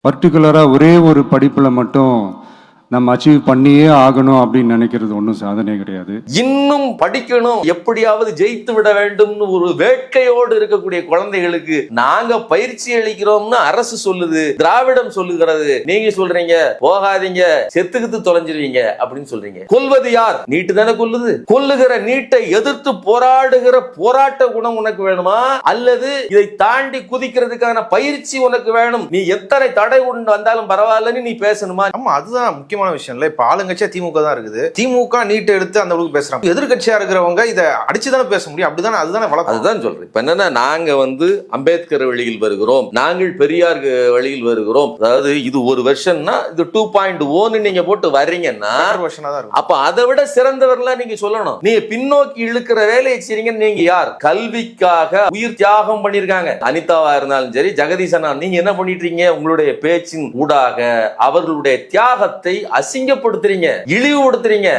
பர்டிகுலராக ஒரே ஒரு படிப்பில் மட்டும் நம்ம அச்சீவ் பண்ணியே ஆகணும் அப்படின்னு நினைக்கிறது ஒன்றும் சாதனை கிடையாது. இன்னும் படிக்கணும், எப்படியாவது ஜெயித்து விட வேண்டும்னு ஒரு வேட்கையோடு இருக்கக்கூடிய குழந்தைகளுக்கு நாங்க பயிற்சி அளிக்கிறோம்னு அரசு சொல்லுது, திராவிடம் சொல்லுகிறது. நீங்க சொல்றீங்க போகாதீங்க, செத்துக்கிட்டு தொலைஞ்சிருவீங்க அப்படின்னு சொல்றீங்க. கொல்வது யார்? நீட்டு தானே கொல்லுது. கொல்லுகிற நீட்டை எதிர்த்து போராடுகிற போராட்ட குணம் உனக்கு வேணுமா, அல்லது இதை தாண்டி குதிக்கிறதுக்கான பயிற்சி உனக்கு வேணும்? நீ எத்தனை தடை உண்டு வந்தாலும் பரவாயில்லன்னு நீ பேசணுமா? ஆமா, அதுதான் முக்கியமான விஷயம் இல்ல. இப்ப ஆளுங்கட்சியா திமுக தான் இருக்குது. திமுக நீட்டை எடுத்து அந்த அளவுக்கு பேசுறாங்க. எதிர்கட்சியா இருக்கிறவங்க இதை அடிச்சுதானே பேச முடியும். அப்படிதானே, அதுதானே வழக்கம். அதுதான் சொல்றேன். இப்ப என்னன்னா, நாங்க அம்பேத்கர் வழியில் வருகிறோம், நாங்கள் பெரியார் வழியில் வருகிறோம். அதாவது இது ஒரு வெர்ஷன்னா இது 2.0 நீங்க போட்டு வர்றீங்கன்னா அப்ப அதை விட சிறந்தவர்களா நீங்க சொல்லணும். நீங்க பின்னோக்கி இழுக்கிற வேலையை செய்றீங்க. நீங்க யார்? கல்விக்காக உயிர் தியாகம் பண்ணிருக்காங்க. அனிதாவா இருந்தாலும் சரி, ஜெகதீசனா, நீங்க என்ன பண்ணிட்டு இருக்கீங்க? உங்களுடைய பேச்சின் ஊடாக அவர்களுடைய தியாகத்தை அசிங்கப்படுத்துறீங்க, இழிவுபடுத்துறீங்க.